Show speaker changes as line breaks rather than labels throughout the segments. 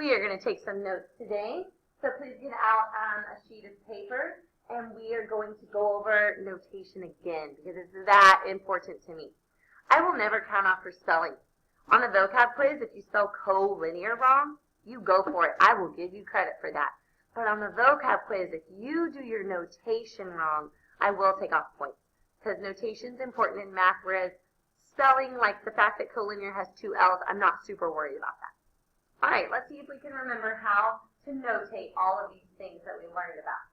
We are going to take some notes today, so please get out a sheet of paper, and we are going to go over notation again because it's that important to me. I will never count off for spelling. On the vocab quiz, if you spell collinear wrong, you go for it. I will give you credit for that. But on the vocab quiz, if you do your notation wrong, I will take off points because notation is important in math, whereas spelling, like the fact that collinear has two L's, I'm not super worried about that. All right, let's see if we can remember how to notate all of these things that we learned about.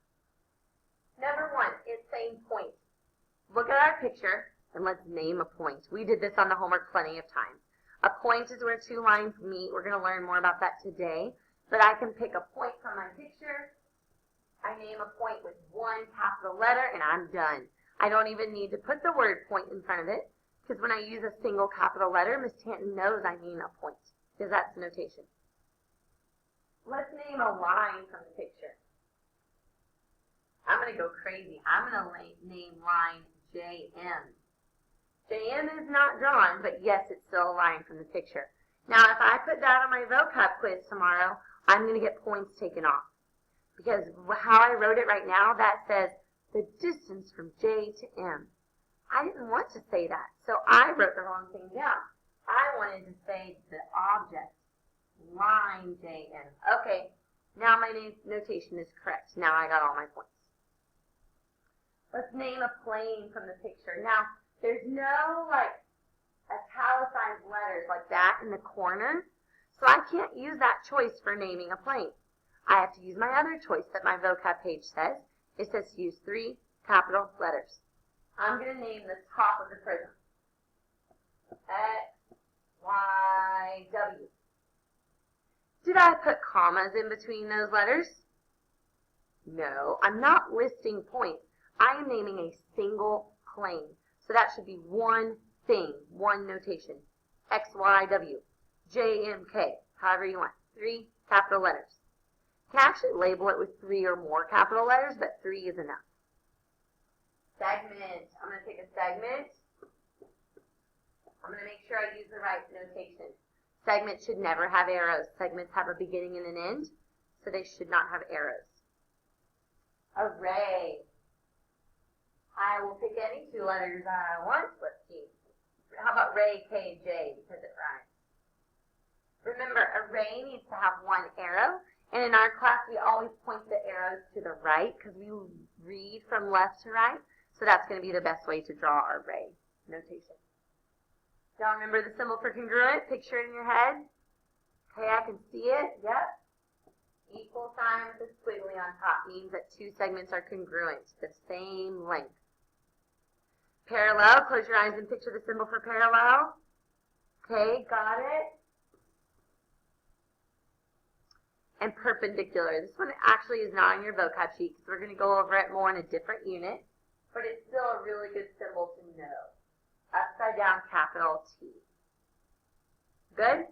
Number one is saying point. Look at our picture and let's name a point. We did this on the homework plenty of times. A point is where two lines meet. We're going to learn more about that today. But I can pick a point from my picture. I name a point with one capital letter and I'm done. I don't even need to put the word point in front of it because when I use a single capital letter, Miss Tanton knows I mean a point because that's notation. Let's name a line from the picture. I'm going to go crazy. I'm going to name line JM. JM is not drawn, but yes, it's still a line from the picture. Now, if I put that on my vocab quiz tomorrow, I'm going to get points taken off. Because how I wrote it right now, that says the distance from J to M. I didn't want to say that, so I wrote the wrong thing down. I wanted to say the object. Line JM. Okay, now my notation is correct. Now I got all my points. Let's name a plane from the picture. Now, there's no italicized letters like that in the corner, so I can't use that choice for naming a plane. I have to use my other choice that my vocab page says. It says to use 3 capital letters. I'm going to name the top of the prism. X, Y, W. Did I put commas in between those letters? No, I'm not listing points. I am naming a single plane. So that should be one thing, one notation. X, Y, W, J, M, K, however you want. 3 capital letters. You can actually label it with 3 or more capital letters, but 3 is enough. Segment. I'm going to take a segment. I'm going to make sure I use the right notation. Segments should never have arrows. Segments have a beginning and an end, so they should not have arrows. Array. I will pick any 2 letters I want. Let's see. How about Ray, K, J, because it rhymes. Remember, array needs to have 1 arrow, and in our class we always point the arrows to the right because we read from left to right, so that's going to be the best way to draw our array notation. Y'all remember the symbol for congruent? Picture it in your head. Okay, I can see it. Yep. Equal sign with a squiggly on top means that 2 segments are congruent, the same length. Parallel, close your eyes and picture the symbol for parallel. Okay, got it. And perpendicular. This one actually is not on your vocab sheet because we're going to go over it more in a different unit, but it's still a really good symbol to know. Upside down capital T. Good?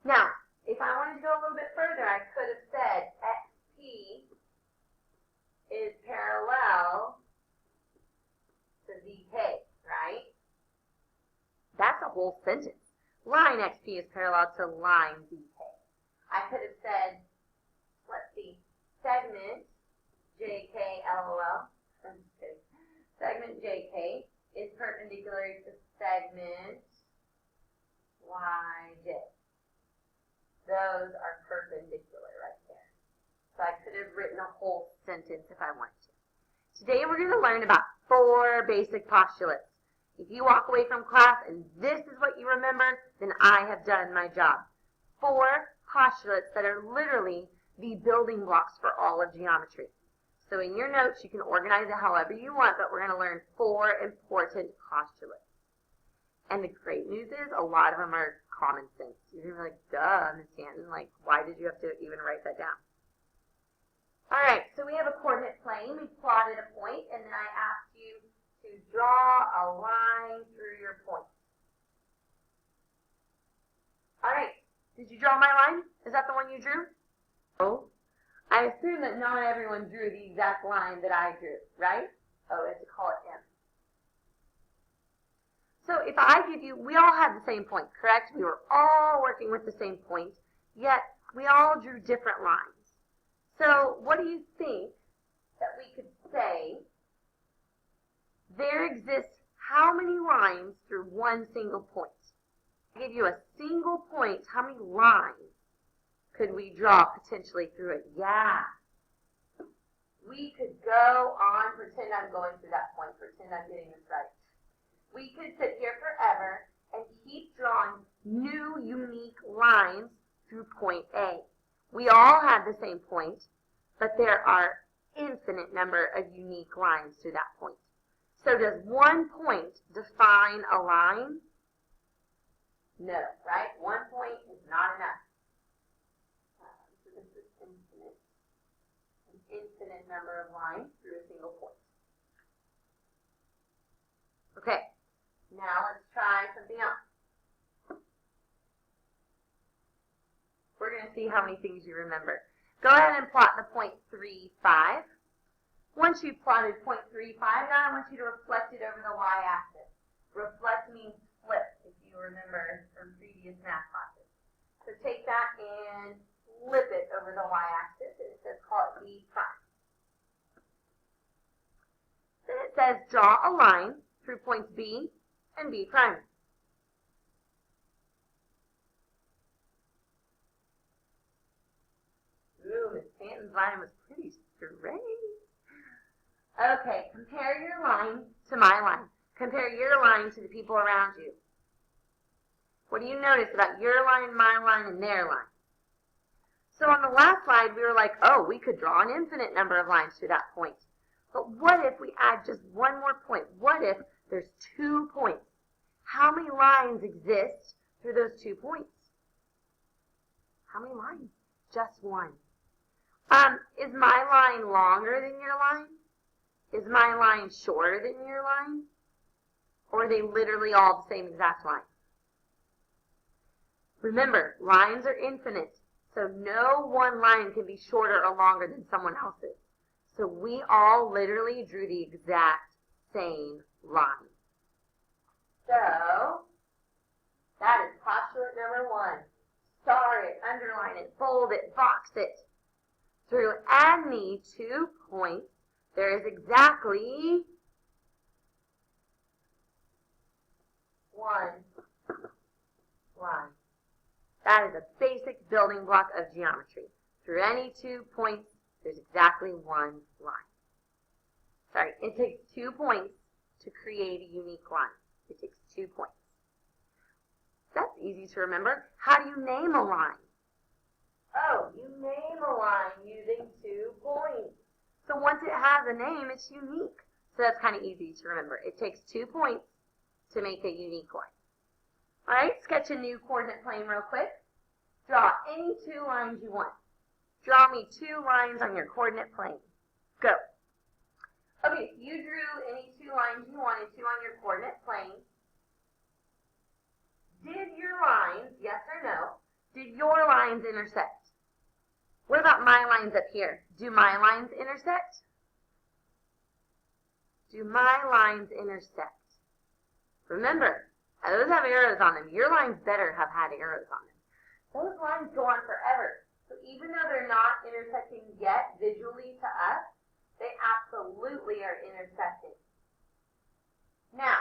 Now, if I wanted to go a little bit further, I could have said XP is parallel to ZK, right? That's a whole sentence. Line XP is parallel to line ZK. I could have said, let's see, segment JK LOL. I'm just kidding. Segment JK is perpendicular to segment YJ. Those are perpendicular right there. So I could have written a whole sentence if I wanted to. Today we're going to learn about 4 basic postulates. If you walk away from class and this is what you remember, then I have done my job. 4 postulates that are literally the building blocks for all of geometry. So in your notes, you can organize it however you want, but we're going to learn 4 important postulates. And the great news is a lot of them are common sense. You're going to be like, duh, Ms. Stanton, like, why did you have to even write that down? All right, so we have a coordinate plane. We plotted a point, and then I asked you to draw a line through your point. All right, did you draw my line? Is that the one you drew? Oh. I assume that not everyone drew the exact line that I drew, right? Oh, I have to call it M. So if I give you, we all have the same point, correct? We were all working with the same point, yet we all drew different lines. So what do you think that we could say there exists how many lines through one single point? I give you a single point. How many lines could we draw potentially through it? Yeah. We could go on, pretend I'm going through that point, pretend I'm getting this right. We could sit here forever and keep drawing new, unique lines through point A. We all have the same point, but there are infinite number of unique lines through that point. So does one point define a line? No, right? One point is not enough. So this is infinite. An infinite number of lines through a single point. Okay, now let's try something else. We're going to see how many things you remember. Go ahead and plot the point 3, 5. Once you've plotted point 3, 5, now I want you to reflect it over the y-axis. Reflect means flip, if you remember from previous math classes. So take that and flip it over the y-axis, and it says call it B prime. Then it says draw a line through points B and B prime. Ooh, Miss Stanton's line was pretty straight. Okay, compare your line to my line. Compare your line to the people around you. What do you notice about your line, my line, and their line? So on the last slide, we were like, oh, we could draw an infinite number of lines to that point. But what if we add just one more point? What if there's 2 points? How many lines exist through those 2 points? How many lines? Just one. Is my line longer than your line? Is my line shorter than your line? Or are they literally all the same exact line? Remember, lines are infinite, so no one line can be shorter or longer than someone else's. So we all literally drew the exact same line. So, that is postulate number 1. Star it, underline it, bold it, box it. Through any 2 points, there is exactly 1 line. That is a basic building block of geometry. Through any 2 points, there's exactly 1 line. Sorry, it takes 2 points to create a unique line. It takes 2 points. That's easy to remember. How do you name a line? Oh, you name a line using 2 points. So once it has a name, it's unique. So that's kind of easy to remember. It takes 2 points to make a unique line. All right, sketch a new coordinate plane real quick. Draw any 2 lines you want. Draw me 2 lines on your coordinate plane. Go. Okay, so you drew any 2 lines you wanted to on your coordinate plane. Did your lines, yes or no, did your lines intersect? What about my lines up here? Do my lines intersect? Do my lines intersect? Remember, those have arrows on them. Your lines better have had arrows on them. Those lines go on forever. So even though they're not intersecting yet visually to us, they absolutely are intersecting. Now,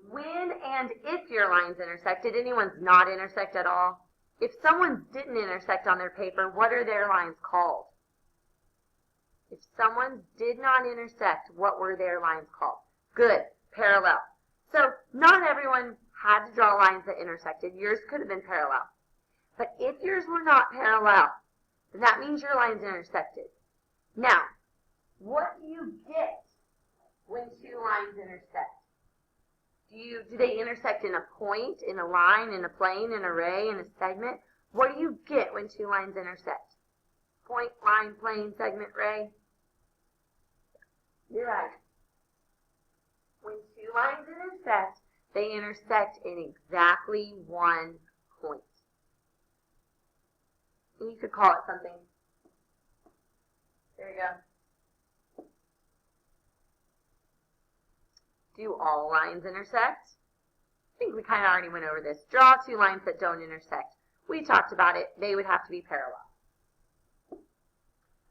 when and if your lines intersect, did anyone's not intersect at all? If someone's didn't intersect on their paper, what are their lines called? If someone's did not intersect, what were their lines called? Good, parallel. So not everyone had to draw lines that intersected. Yours could have been parallel. But if yours were not parallel, then that means your lines intersected. Now, what do you get when 2 lines intersect? Do they intersect in a point, in a line, in a plane, in a ray, in a segment? What do you get when 2 lines intersect? Point, line, plane, segment, ray? You're right. When 2 lines intersect, they intersect in exactly 1 point. And you could call it something. There you go. Do all lines intersect? I think we kind of already went over this. Draw 2 lines that don't intersect. We talked about it. They would have to be parallel.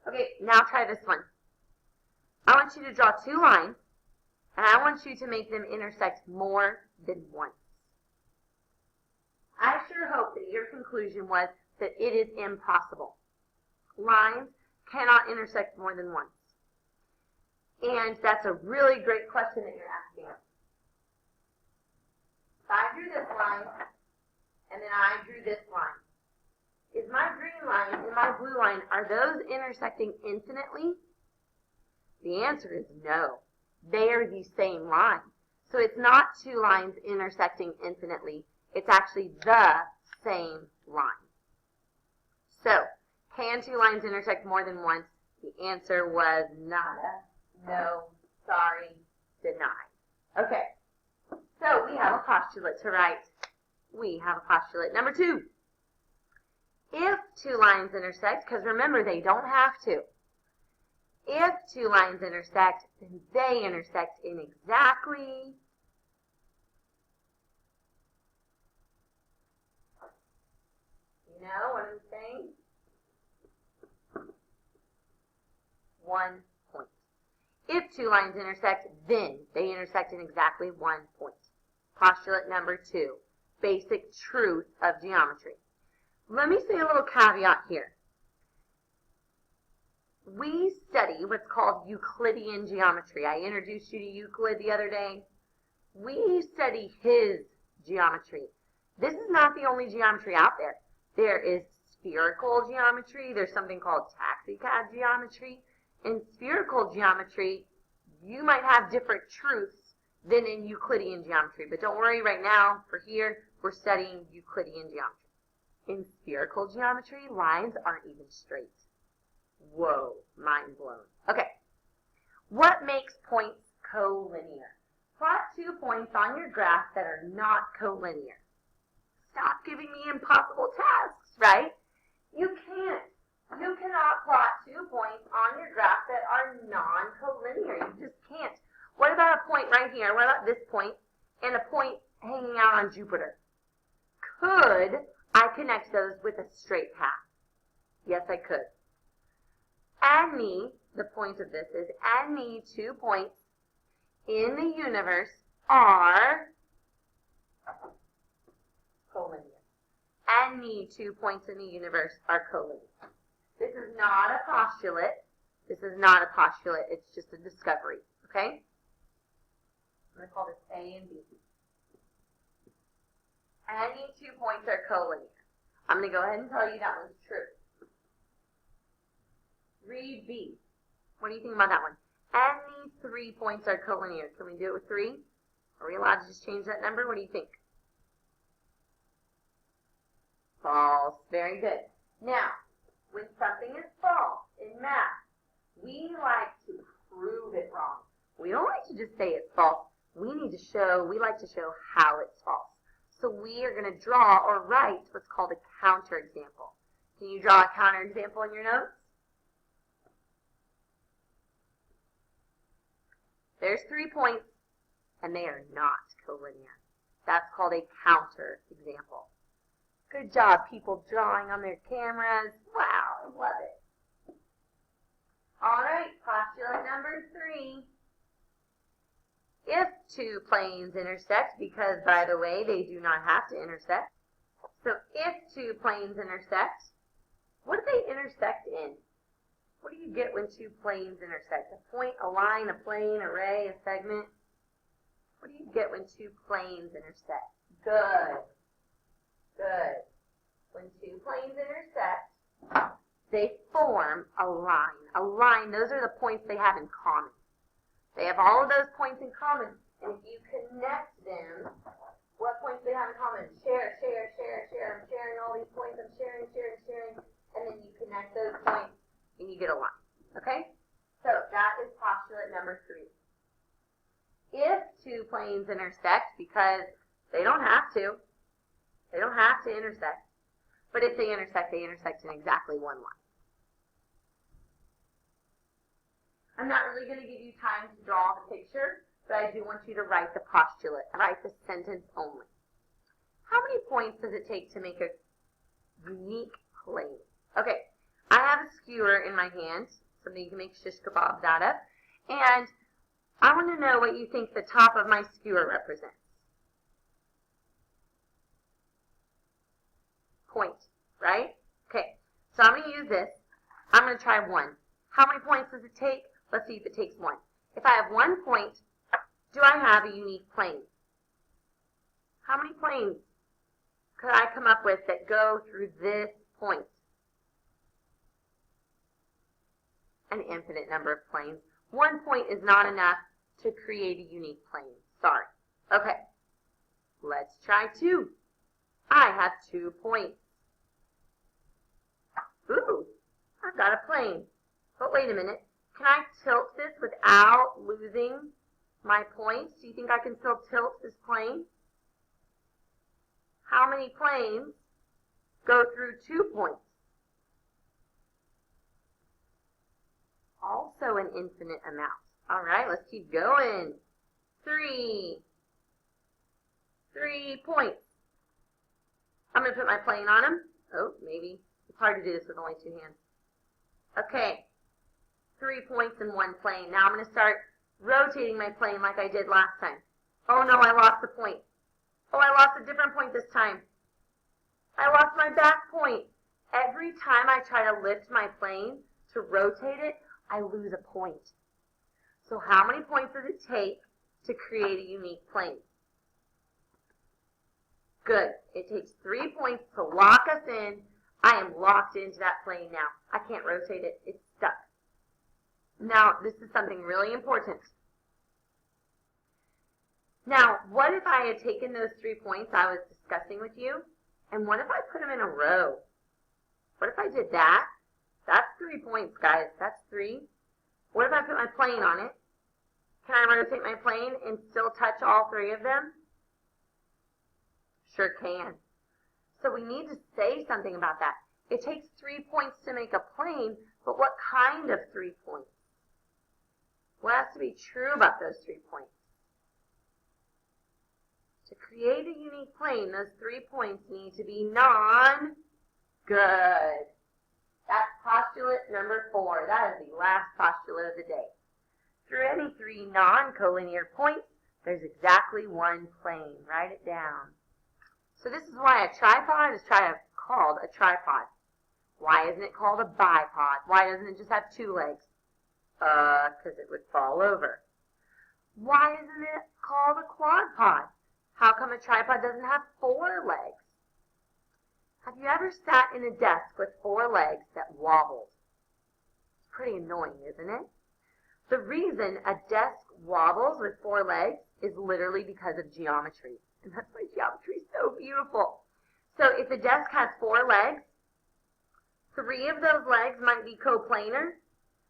Okay, now try this one. I want you to draw two lines, and I want you to make them intersect more than once. I sure hope that your conclusion was that it is impossible. Lines cannot intersect more than once. And that's a really great question that you're asking. So I drew this line, and then I drew this line. Is my green line and my blue line, are those intersecting infinitely? The answer is no. They are the same line. So it's not two lines intersecting infinitely. It's actually the same line. So, can two lines intersect more than once? The answer was nada, no, sorry, denied. Okay, so we have a postulate to write. We have a postulate number 2. If two lines intersect, because remember they don't have to. If two lines intersect, then they intersect in exactly what I'm saying? 1 point. If two lines intersect, then they intersect in exactly 1 point. Postulate number 2, basic truth of geometry. Let me say a little caveat here. We study what's called Euclidean geometry. I introduced you to Euclid the other day. We study his geometry. This is not the only geometry out there. There is spherical geometry. There's something called taxicab geometry. In spherical geometry, you might have different truths than in Euclidean geometry. But don't worry, right now, for here, we're studying Euclidean geometry. In spherical geometry, lines aren't even straight. Whoa, mind blown. Okay, what makes points collinear? Plot 2 points on your graph that are not collinear. Stop giving me impossible tasks, right? You can't. You cannot plot 2 points on your graph that are non-collinear. You just can't. What about a point right here? What about this point and a point hanging out on Jupiter? Could I connect those with a straight path? Yes, I could. Add me, the point of this is, add me 2 points in the universe are collinear. Add me 2 points in the universe are collinear. This is not a postulate. This is not a postulate. It's just a discovery, okay? I'm going to call this A and B. Any 2 points are collinear. I'm going to go ahead and tell you that one's true. Read B. What do you think about that one? Any 3 points are collinear. Can we do it with 3? Are we allowed to just change that number? What do you think? False. Very good. Now, when something is false in math, we like to prove it wrong. We don't like to just say it's false. We like to show how it's false. So we are going to draw or write what's called a counterexample. Can you draw a counterexample in your notes? There's 3 points, and they are not collinear. That's called a counterexample. Good job, people drawing on their cameras. Wow, I love it. All right, postulate number 3. If 2 planes intersect, because, by the way, they do not have to intersect. So if 2 planes intersect, what do they intersect in? What do you get when 2 planes intersect? A point, a line, a plane, a ray, a segment. What do you get when 2 planes intersect? Good. Good. When 2 planes intersect, they form a line. A line, those are the points they have in common. They have all of those points in common. And if you connect them, what points they have in common? Share. I'm sharing all these points. I'm sharing. And then you connect those points, and you get a line. Okay? So that is postulate number 3. If 2 planes intersect, because they don't have to. They don't have to intersect. But if they intersect in exactly 1 line. I'm not really going to give you time to draw the picture, but I do want you to write the postulate. Write the sentence only. How many points does it take to make a unique plane. Okay, I have a skewer in my hand, something you can make shish kebabs out of, and I want to know what you think the top of my skewer represents. Point, right? Okay, so I'm going to use this. I'm going to try 1. How many points does it take? Let's see if it takes 1. If I have 1 point, do I have a unique plane? How many planes could I come up with that go through this point? An infinite number of planes. 1 point is not enough to create a unique plane. Sorry. Okay, let's try 2. I have 2 points. Ooh, I've got a plane. But wait a minute. Can I tilt this without losing my points? Do you think I can still tilt this plane? How many planes go through 2 points? Also an infinite amount. All right, let's keep going. 3 points. I'm going to put my plane on them. Oh, maybe. It's hard to do this with only 2 hands. Okay, 3 points in 1 plane. Now I'm going to start rotating my plane like I did last time. Oh no, I lost a point. Oh, I lost a different point this time. I lost my back point. Every time I try to lift my plane to rotate it, I lose a point. So how many points does it take to create a unique plane? Good. It takes 3 points to lock us in. I am locked into that plane now. I can't rotate it. It's stuck. Now, this is something really important. Now, what if I had taken those 3 points I was discussing with you, and what if I put them in a row? What if I did that? That's 3 points, guys. That's 3. What if I put my plane on it? Can I rotate my plane and still touch all 3 of them? Sure can. So we need to say something about that. It takes 3 points to make a plane, but what kind of 3 points? What has to be true about those 3 points? To create a unique plane, those 3 points need to be non-good. That's postulate number 4. That is the last postulate of the day. Through any 3 non-collinear points, there's exactly 1 plane. Write it down. So this is why a tripod is called a tripod. Why isn't it called a bipod? Why doesn't it just have 2 legs? Because it would fall over. Why isn't it called a quadpod? How come a tripod doesn't have 4 legs? Have you ever sat in a desk with 4 legs that wobbled? It's pretty annoying, isn't it? The reason a desk wobbles with 4 legs is literally because of geometry. And that's why geometry is so beautiful. So if the desk has 4 legs, 3 of those legs might be coplanar,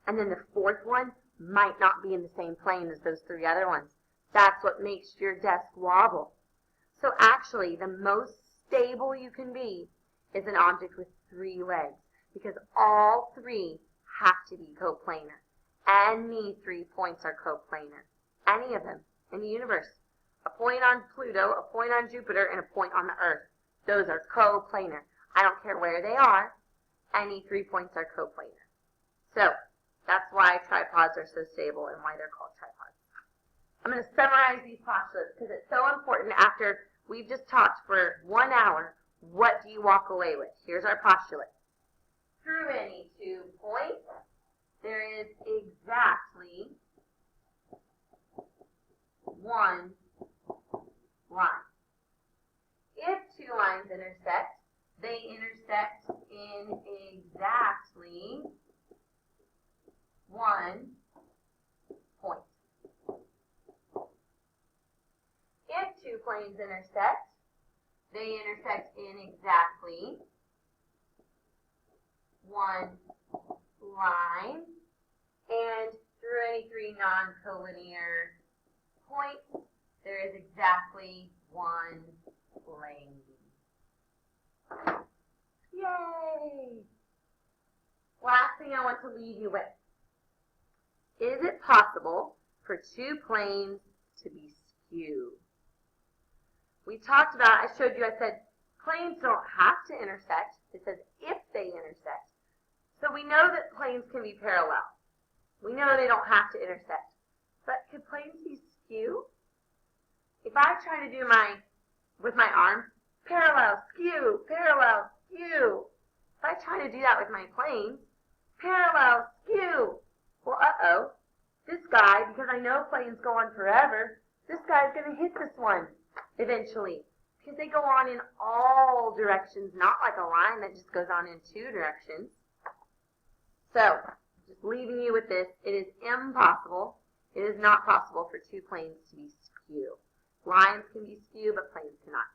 and then the 4th one might not be in the same plane as those 3 other ones. That's what makes your desk wobble. So actually, the most stable you can be is an object with 3 legs, because all 3 have to be coplanar. Any 3 points are coplanar. Any of them in the universe. A point on Pluto, a point on Jupiter, and a point on the Earth. Those are coplanar. I don't care where they are. Any 3 points are coplanar. So, that's why tripods are so stable and why they're called tripods. I'm going to summarize these postulates because it's so important. After we've just talked for 1 hour, what do you walk away with? Here's our postulate. Through any 2 points, there is exactly 1 line. If 2 lines intersect, they intersect in exactly 1 point. If 2 planes intersect, they intersect in exactly 1 line. And through any 3 non-collinear points, there is exactly 1 plane. Yay! Last thing I want to leave you with. Is it possible for 2 planes to be skew? We talked about, I showed you, I said, Planes don't have to intersect. It says if they intersect. So we know that planes can be parallel. We know they don't have to intersect. But could planes be skew? If I try to do with my arm, parallel, skew, parallel, skew. If I try to do that with my plane, parallel, skew. Well, uh-oh. This guy, because I know planes go on forever, this guy's going to hit this one eventually. Because they go on in all directions, not like a line that just goes on in two directions. So, just leaving you with this, it is impossible. It is not possible for two planes to be skew. Lines can be skew, but planes cannot.